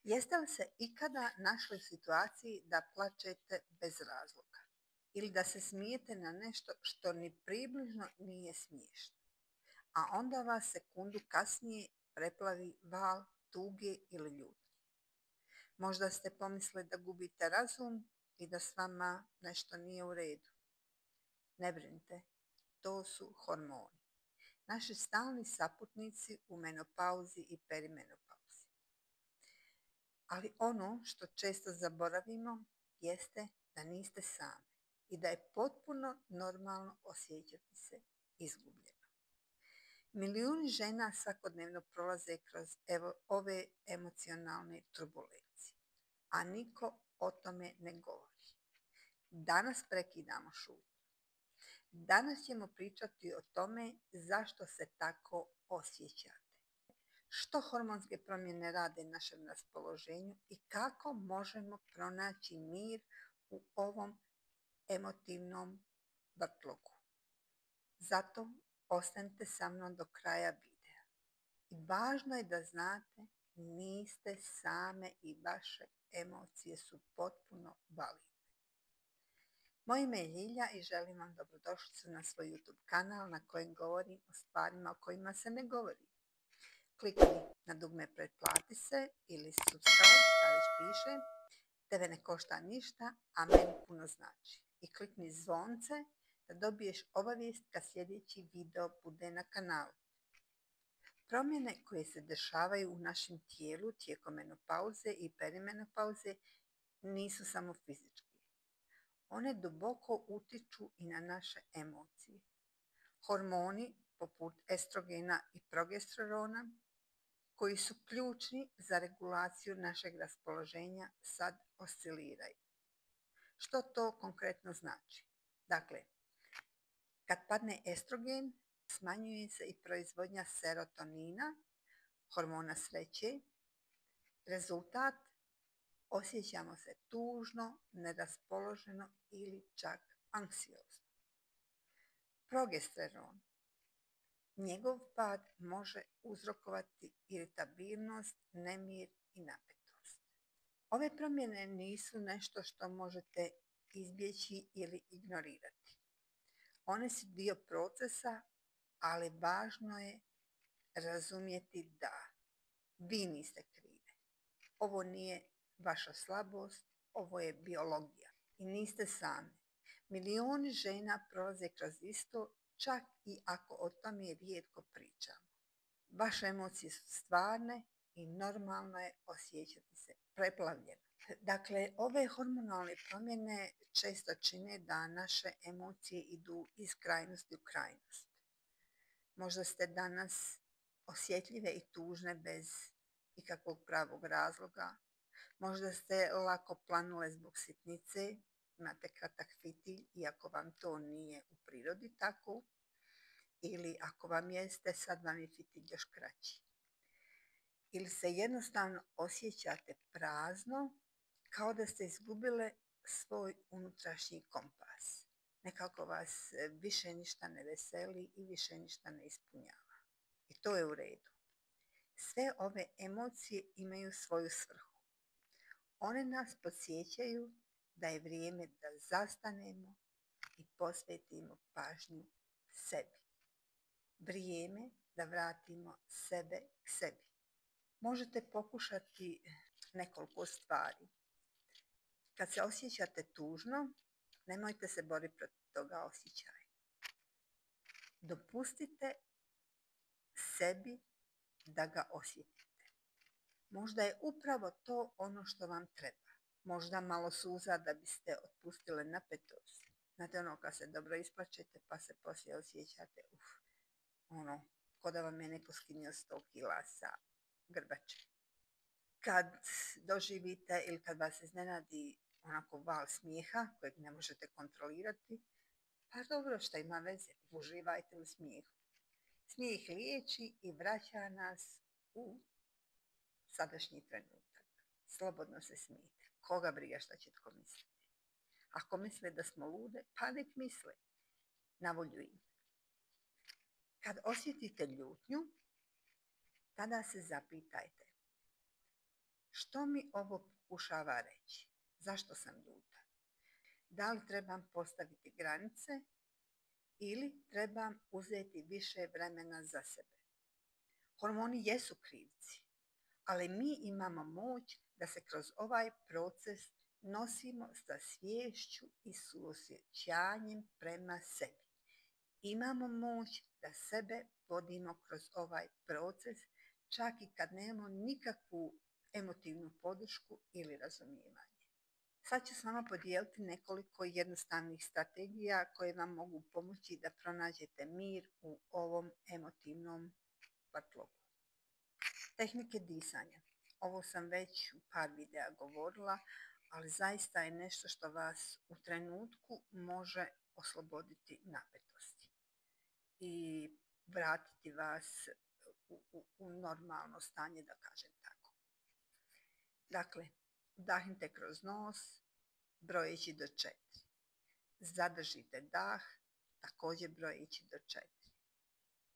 Jeste li se ikada našli u situaciji da plačete bez razloga ili da se smijete na nešto što ni približno nije smiješno, a onda vas sekundu kasnije preplavi val tuge ili ljutnje? Možda ste pomislili da gubite razum i da s vama nešto nije u redu. Ne brinite, to su hormoni, naši stalni saputnici u menopauzi i perimenopauzi. Ali ono što često zaboravimo jeste da niste sami i da je potpuno normalno osjećati se izgubljeno. Milijuni žena svakodnevno prolaze kroz ove emocionalne turbulencije, a niko o tome ne govori. Danas prekidamo šutnju. Danas ćemo pričati o tome zašto se tako osjećate, što hormonske promjene rade našem raspoloženju i kako možemo pronaći mir u ovom emotivnom vrtlogu. Zato ostanite sa mnom do kraja videa. I važno je da znate, niste same i vaše emocije su potpuno validne. Moje ime je Ljilja i želim vam dobrodošlicu na svoj YouTube kanal na kojem govorim o stvarima o kojima se ne govori. Klikni na dugme pretplati se ili subscribe, šta već piše, tebe ne košta ništa, a meni puno znači. I klikni zvonce da dobiješ obavijest kad sljedeći video bude na kanalu. Promjene koje se dešavaju u našem tijelu tijekom menopauze i perimenopauze nisu samo fizičke. One duboko utiču i na naše emocije. Hormoni poput estrogena i progesterona, koji su ključni za regulaciju našeg raspoloženja, sad osciliraju. Što to konkretno znači? Dakle, kad padne estrogen, smanjuje se i proizvodnja serotonina, hormona sreće. Rezultat: osjećamo se tužno, neraspoloženo ili čak anksiozno. Progesteron. Njegov pad može uzrokovati iritabilnost, nemir i napetost. Ove promjene nisu nešto što možete izbjeći ili ignorirati. One su dio procesa, ali važno je razumjeti da vi niste krive. Ovo nije vaša slabost, ovo je biologija i niste sami. Milijuni žena prolaze kroz isto, čak i ako o tome rijetko pričamo. Vaše emocije su stvarne i normalno je osjećati se preplavljeno. Dakle, ove hormonalne promjene često čine da naše emocije idu iz krajnosti u krajnost. Možda ste danas osjetljive i tužne bez ikakvog pravog razloga. Možda ste lako planule zbog sitnice, imate kratak fitilj iako vam to nije u prirodi tako, ili ako vam jeste, sad vam je fitilj još kraći. Ili se jednostavno osjećate prazno, kao da ste izgubile svoj unutrašnji kompas. Nekako vas više ništa ne veseli i više ništa ne ispunjava. I to je u redu. Sve ove emocije imaju svoju svrhu. One nas podsjećaju da je vrijeme da zastanemo i posvetimo pažnju sebi. Vrijeme da vratimo sebe k sebi. Možete pokušati nekoliko stvari. Kad se osjećate tužno, nemojte se boriti protiv toga osjećaja. Dopustite sebi da ga osjetite. Možda je upravo to ono što vam treba. Možda malo suza da biste otpustile napetost. Znate ono kad se dobro isplačete pa se poslije osjećate ko da vam je neko skinuo 100 kila sa grbače. Kad doživite ili kad vas iznenadi onako val smijeha kojeg ne možete kontrolirati, pa dobro, šta ima veze, uživajte u smijehu. Smijeh liječi i vraća nas u sadašnji trenutak. Slobodno se smijte. Koga briga šta će tko misliti? Ako misle da smo lude, pa nek misle. Na volju im. Kad osjetite ljutnju, tada se zapitajte. Što mi ovo pokušava reći? Zašto sam ljuta? Da li trebam postaviti granice ili trebam uzeti više vremena za sebe? Hormoni jesu krivci, ali mi imamo moć da se kroz ovaj proces nosimo sa sviješću i suosjećanjem prema sebi. Imamo moć da sebe vodimo kroz ovaj proces, čak i kad nemamo nikakvu emotivnu podršku ili razumijevanje. Sad ću s vama podijeliti nekoliko jednostavnih strategija koje vam mogu pomoći da pronađete mir u ovom emotivnom vrtlogu. Tehnike disanja. Ovo sam već u par videa govorila, ali zaista je nešto što vas u trenutku može osloboditi napetosti i vratiti vas u normalno stanje, da kažem tako. Dakle, udahnite kroz nos, brojeći do 4. Zadržite dah, također brojeći do 4.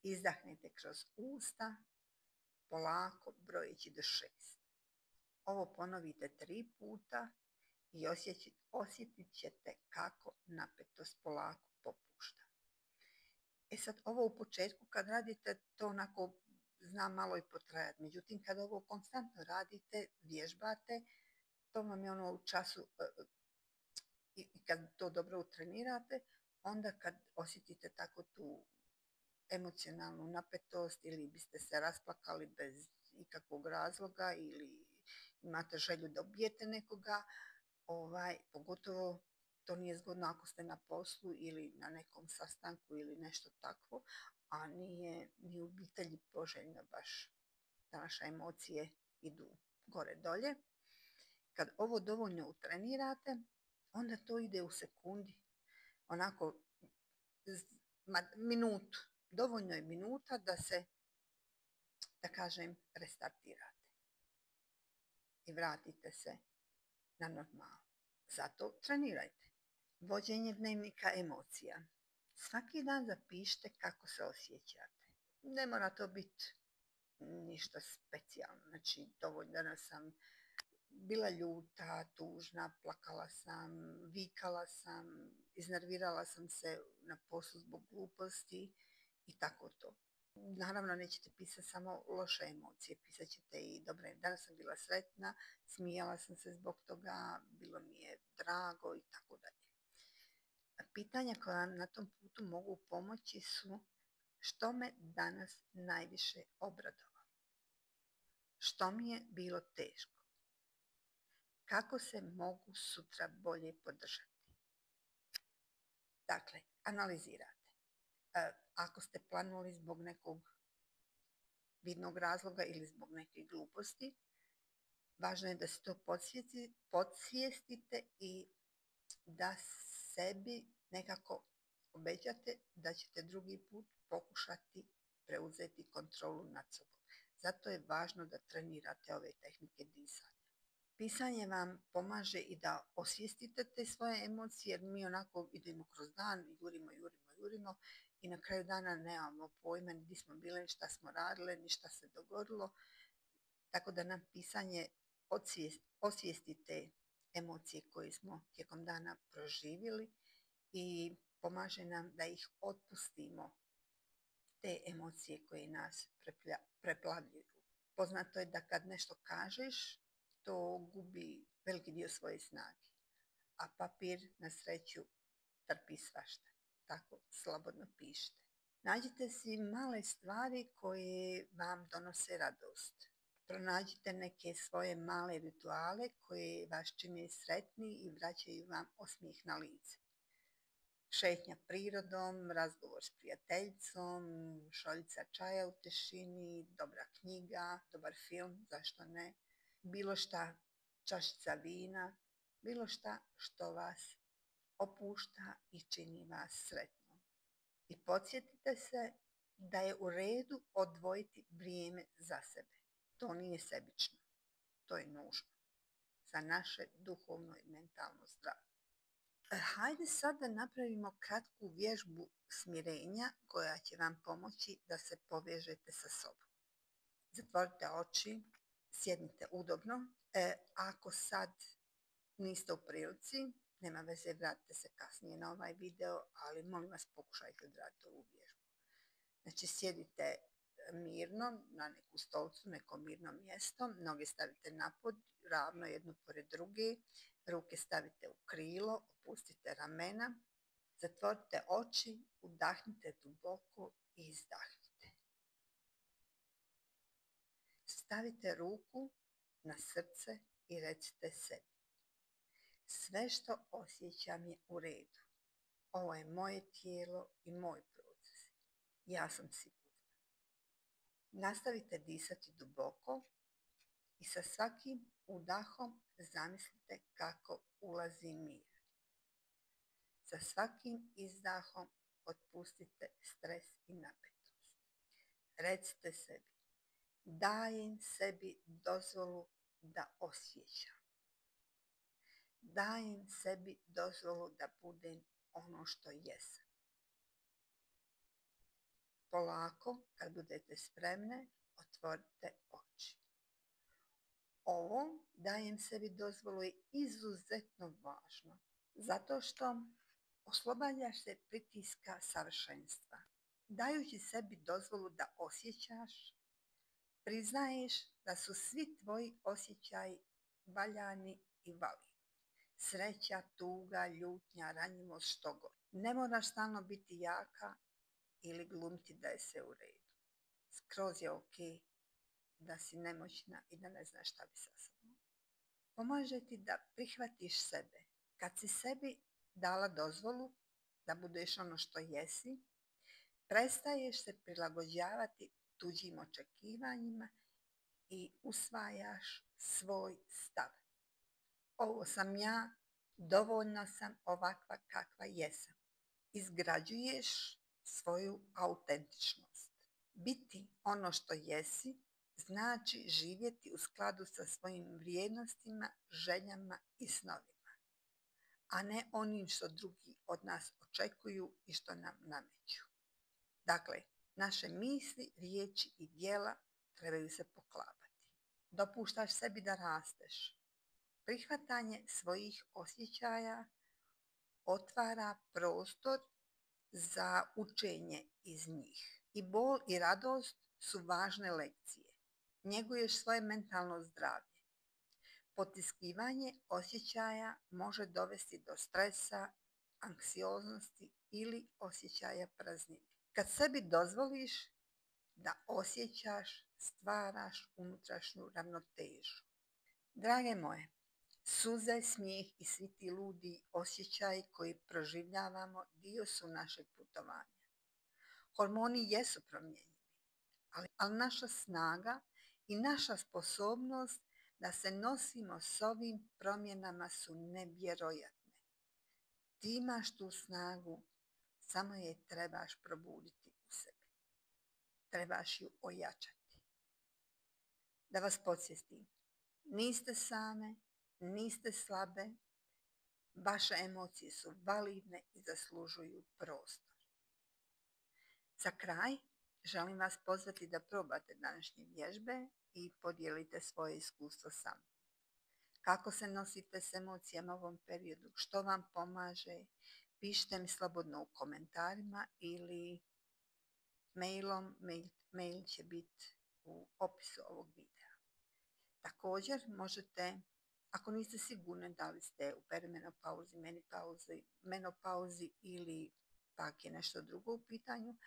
Izdahnite kroz usta, polako brojeći do 6. Ovo ponovite 3 puta i osjetit ćete kako napetost polako popušta. Sad, ovo u početku kad radite, to onako zna malo i potrajati. Međutim, kad ovo konstantno radite, vježbate, to vam je ono u času i kad to dobro utrenirate, onda kad osjetite tako tu emocionalnu napetost ili biste se rasplakali bez ikakvog razloga ili imate želju da ubijete nekoga, pogotovo to nije zgodno ako ste na poslu ili na nekom sastanku ili nešto takvo, a nije ni u obitelji poželjno baš da naše emocije idu gore dolje. Kad ovo dovoljno utrenirate, onda to ide u sekundi, onako minutu. Dovoljno je minuta da se, da kažem, restartirate i vratite se na normalno. Zato trenirajte. Vođenje dnevnika emocija. Svaki dan zapišite kako se osjećate. Ne mora to biti ništa specijalno. Znači, dovoljno da sam bila ljuta, tužna, plakala sam, vikala sam, iznervirala sam se na poslu zbog gluposti i tako to. Naravno, nećete pisati samo loše emocije, pisat ćete i dobre. Danas sam bila sretna, smijala sam se zbog toga, bilo mi je drago i tako dalje. Pitanja koja vam na tom putu mogu pomoći su: što me danas najviše obradovalo? Što mi je bilo teško? Kako se mogu sutra bolje podržati? Dakle, analizirate. Ako ste planuli zbog nekog vidnog razloga ili zbog neke gluposti, važno je da se to podsvijestite i da sebi nekako obećate da ćete drugi put pokušati preuzeti kontrolu nad sobom. Zato je važno da trenirate ove tehnike disanja. Pisanje vam pomaže i da osvijestite te svoje emocije, jer mi onako idemo kroz dan i jurimo i na kraju dana nemamo pojma ni gdje smo bili, ni šta smo radile, ni šta se dogodilo. Tako da nam pisanje osvijesti te emocije koje smo tijekom dana proživjeli i pomaže nam da ih otpustimo, te emocije koje nas preplavljuju. Poznato je da kad nešto kažeš, to gubi veliki dio svoje snage, a papir na sreću trpi svašta. Tako slobodno pišite. Nađite si male stvari koje vam donose radost. Pronađite neke svoje male rituale koje vas čine sretni i vraćaju vam osmijeh na lice. Šetnja prirodom, razgovor s prijateljicom, šoljica čaja u tišini, dobra knjiga, dobar film, zašto ne, bilo šta, čašica vina, bilo šta što vas opušta i čini vas sretnom. I podsjetite se da je u redu odvojiti vrijeme za sebe. To nije sebično, to je nužno za naše duhovno i mentalno zdravlje. Hajde sad da napravimo kratku vježbu smirenja koja će vam pomoći da se povežete sa sobom. Zatvorite oči Sjednite udobno. Ako sad niste u prilici, nema veze, vratite se kasnije na ovaj video, ali molim vas pokušajte odraditi ovu vježbu. Znači sjedite mirno na neku stolicu, neko mirno mjesto, noge stavite napod, ravno jednu pored druge, ruke stavite u krilo, opustite ramena, zatvorite oči, udahnite duboko i izdahnite. Stavite ruku na srce i recite sebi: sve što osjećam je u redu. Ovo je moje tijelo i moj proces. Ja sam sigurna. Nastavite disati duboko i sa svakim udahom zamislite kako ulazi mir. Sa svakim izdahom otpustite stres i napetost. Recite sebi: dajem sebi dozvolu da osjećam. Dajem sebi dozvolu da budem ono što jesam. Polako, kad budete spremne, otvorite oči. Ovo dajem sebi dozvolu je izuzetno važno, zato što oslobađaš se pritiska savršenstva. Dajući sebi dozvolu da osjećaš, priznaješ da su svi tvoji osjećaji valjani i validni. Sreća, tuga, ljutnja, ranjivost, što god. Ne moraš stalno biti jaka ili glumiti da je sve u redu. Skroz je ok da si nemoćna i da ne znaš šta bi sa sobom. Pomaže ti da prihvatiš sebe. Kad si sebi dala dozvolu da budeš ono što jesi, prestaješ se prilagođavati tuđim očekivanjima i usvajaš svoj stav. Ovo sam ja, dovoljna sam ovakva kakva jesam. Izgrađuješ svoju autentičnost. Biti ono što jesi znači živjeti u skladu sa svojim vrijednostima, željama i snovima, a ne onim što drugi od nas očekuju i što nam nameću. Dakle, naše misli, riječi i djela trebaju se poklapati. Dopuštaš sebi da rasteš. Prihvatanje svojih osjećaja otvara prostor za učenje iz njih. I bol i radost su važne lekcije. Njeguješ svoje mentalno zdravlje. Potiskivanje osjećaja može dovesti do stresa, anksioznosti ili osjećaja praznine. Kad sebi dozvoliš da osjećaš, stvaraš unutrašnju ravnotežu. Drage moje, suze, smijeh i svi ti ludi osjećaji koji proživljavamo dio su našeg putovanja. Hormoni jesu promijenjeni, ali naša snaga i naša sposobnost da se nosimo s ovim promjenama su nevjerojatne. Ti imaš tu snagu, samo je trebaš probuditi u sebi. Trebaš ju ojačati. Da vas podsjetim, niste same, niste slabe, vaše emocije su validne i zaslužuju prostor. Za kraj, želim vas pozvati da probate današnje vježbe i podijelite svoje iskustvo sa mnom. Kako se nosite s emocijama u ovom periodu, što vam pomaže, pišite mi slobodno u komentarima ili mailom, mail će biti u opisu ovog videa. Također možete, ako niste sigurni da li ste u perimenopauzi, menopauzi ili pak je nešto drugo u pitanju,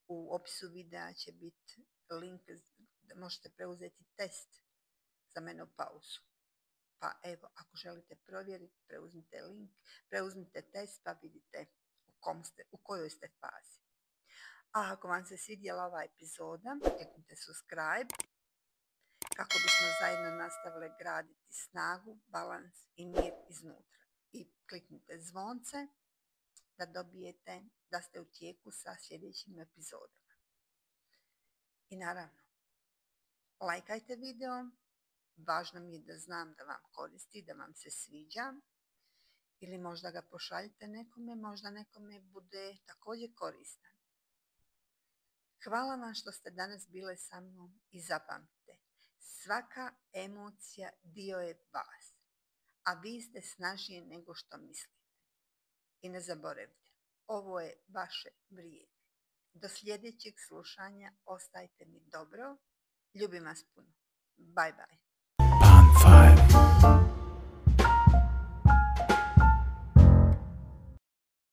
u opisu videa će biti link da možete preuzeti test za menopauzu. Pa evo, ako želite provjeriti, preuzmite link, preuzmite test pa vidite u kojoj ste fazi. A ako vam se svidjela ova epizoda, kliknite subscribe kako bismo zajedno nastavili graditi snagu, balans i mir iznutra. I kliknite zvonce da dobijete da ste u tijeku sa sljedećim epizodama. I naravno, lajkajte video, važno mi je da znam da vam koristi, da vam se sviđa, ili možda ga pošaljite nekome, možda nekome bude također koristan. Hvala vam što ste danas bile sa mnom i zapamtite, Svaka emocija dio je vas, a vi ste snažniji nego što mislite. I ne zaboravite, ovo je vaše vrijeme. Do sljedećeg slušanja ostajte mi dobro. Ljubim vas puno. Bye bye.